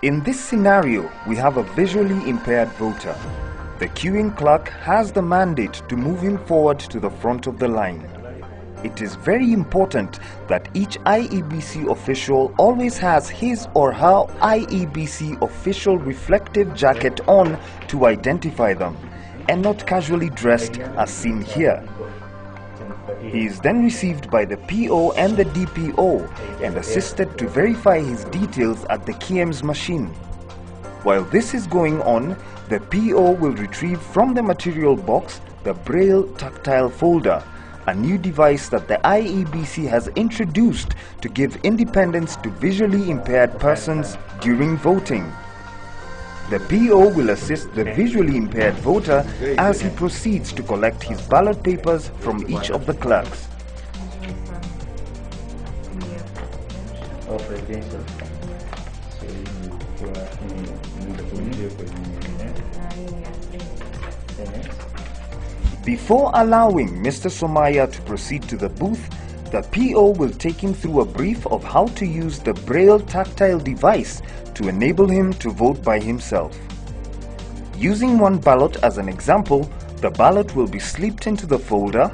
In this scenario, we have a visually impaired voter. The queuing clerk has the mandate to move him forward to the front of the line. It is very important that each IEBC official always has his or her IEBC official reflective jacket on to identify them, and not casually dressed as seen here. He is then received by the PO and the DPO and assisted to verify his details at the KIEMS machine. While this is going on, the PO will retrieve from the material box the Braille tactile folder, a new device that the IEBC has introduced to give independence to visually impaired persons during voting. The PO will assist the visually impaired voter as he proceeds to collect his ballot papers from each of the clerks. Before allowing Mr. Somaya to proceed to the booth, the PO will take him through a brief of how to use the Braille tactile device to enable him to vote by himself. Using one ballot as an example, the ballot will be slipped into the folder,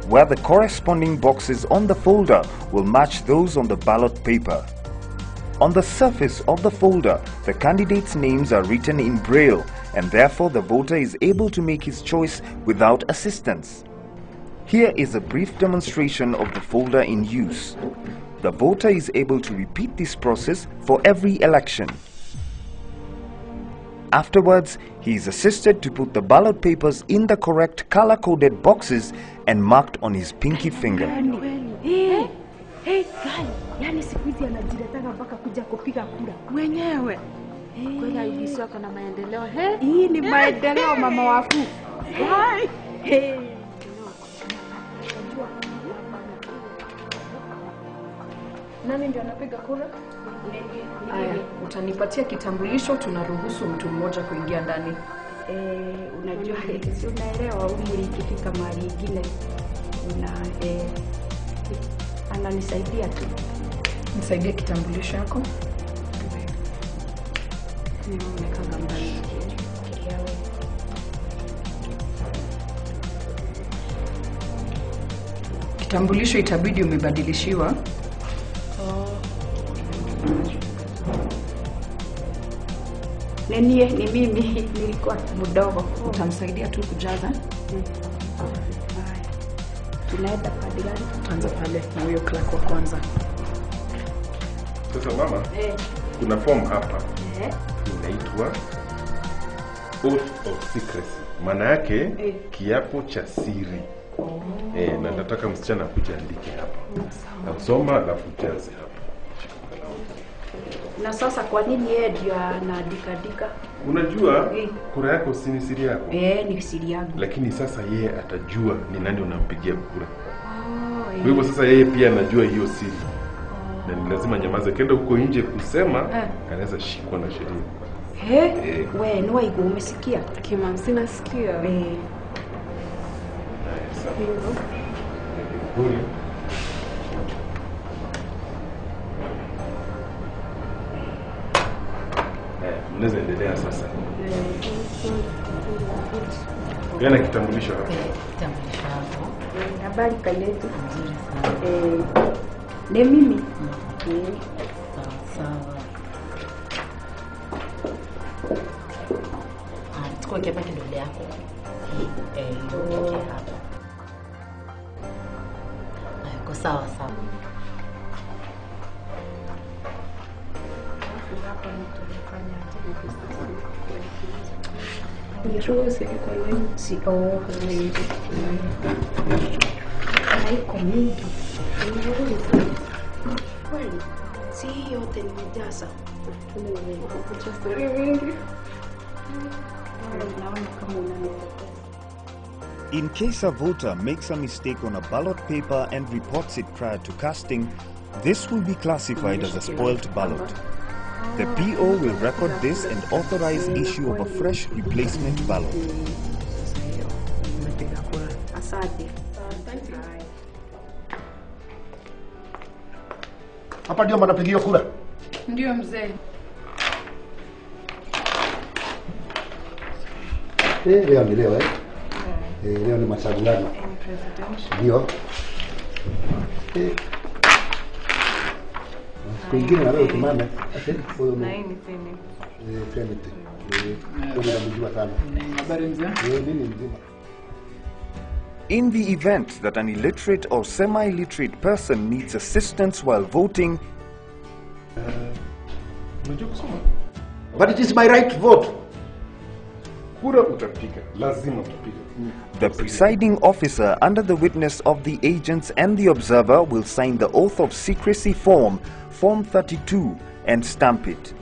where the corresponding boxes on the folder will match those on the ballot paper. On the surface of the folder, the candidates' names are written in Braille, and therefore the voter is able to make his choice without assistance. Here is a brief demonstration of the folder in use. The voter is able to repeat this process for every election. Afterwards, he is assisted to put the ballot papers in the correct color-coded boxes and marked on his pinky finger. Yani siku hizi anajiletanga mpaka kuja kupiga kura mwenyewe. Kwenda IEBC wako na maendeleo. Hii ni maendeleo mama waku. Nani ndio anapiga kura? Aya, utanipatia kitambulisho, tunaruhusu mtu mmoja kuingia ndani. Unajua si unaelewa umri ikifika mahali ingine ananisaidia tu. Nisaidie kitambulisho yako. Nimekanga mbali. Kitambulisho itabidi umebadilishiwa. Nenie ni mimi nilikuwa mdogo. Utamsaidia tu kujaza. Tunaenda pale gani? Tuanze pale na huyo clerk wa kwanza. Sasa mama, kuna form hapa. Inaitwa Oath of Secrecy. Maana yake kiapo cha siri. Na nataka msichana kuja andike hapa. Nasoma alafu tuanze hapa. Na sasa kwa nini yeye ndio anaandika? Unajua kura yako si ni siri yako? Ni siri yangu. Lakini sasa yeye atajua ni nani unampigia kura. Kwa hivyo sasa yeye pia anajua hiyo siri. Na ni lazima nyamaze. Kenda huko nje kusema anaweza shikwa na sheria. Wewe ni waigo umesikia? Kima sinasikia. Mnaweza endelea sasa. Gana kitambulisho hapo. Kitambulisho hapo. Habari kailetu. Ni mimi. Sawa. Tukue kiapa kidole yako. Ndio hapa. Kwa sawa. Niruhusu kwa leo haiko mingi. Kweli si yote nimejaza. Naona kama unanipoteza. In case a voter makes a mistake on a ballot paper and reports it prior to casting, this will be classified as a spoilt ballot. The PO will record this and authorize issue of a fresh replacement ballot. Asante. Hapa ndio mnapigia kura? Ndio mzee. Leo ni leo leo ni machaguano. Ndio. Kuingia na leo tumame. Na hii ni Senate. Senate. Ndio sana. Habari mzee? Nini mzima? In the event that an illiterate or semi-literate person needs assistance while voting, But it is my right to vote. Kura utapiga, lazima utapiga. the presiding officer under the witness of the agents and the observer will sign the oath of secrecy form 32, and stamp it.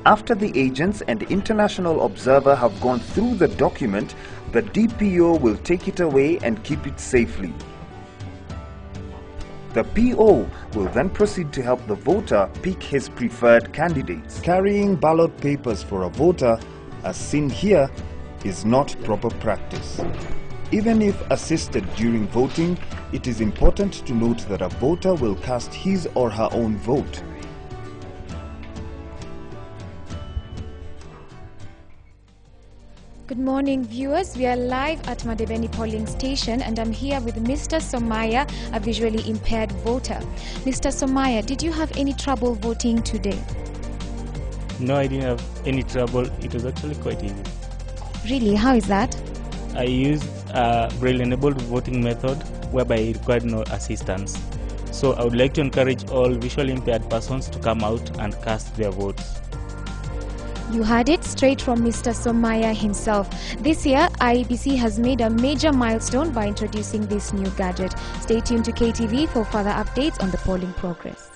After the agents and international observer have gone through the document, the DPO will take it away and keep it safely. The PO will then proceed to help the voter pick his preferred candidates. Carrying ballot papers for a voter, as seen here, is not proper practice. Even if assisted during voting, it is important to note that a voter will cast his or her own vote. Good morning, viewers. We are live at Madebeni polling station and I'm here with Mr. Somaya, a visually impaired voter. Mr. Somaya, did you have any trouble voting today? No, I didn't have any trouble. It was actually quite easy. Really? How is that? I used a braille-enabled voting method whereby it required no assistance. So I would like to encourage all visually impaired persons to come out and cast their votes. You heard it straight from Mr. Somaya himself. This year, IEBC has made a major milestone by introducing this new gadget. Stay tuned to KTV for further updates on the polling progress.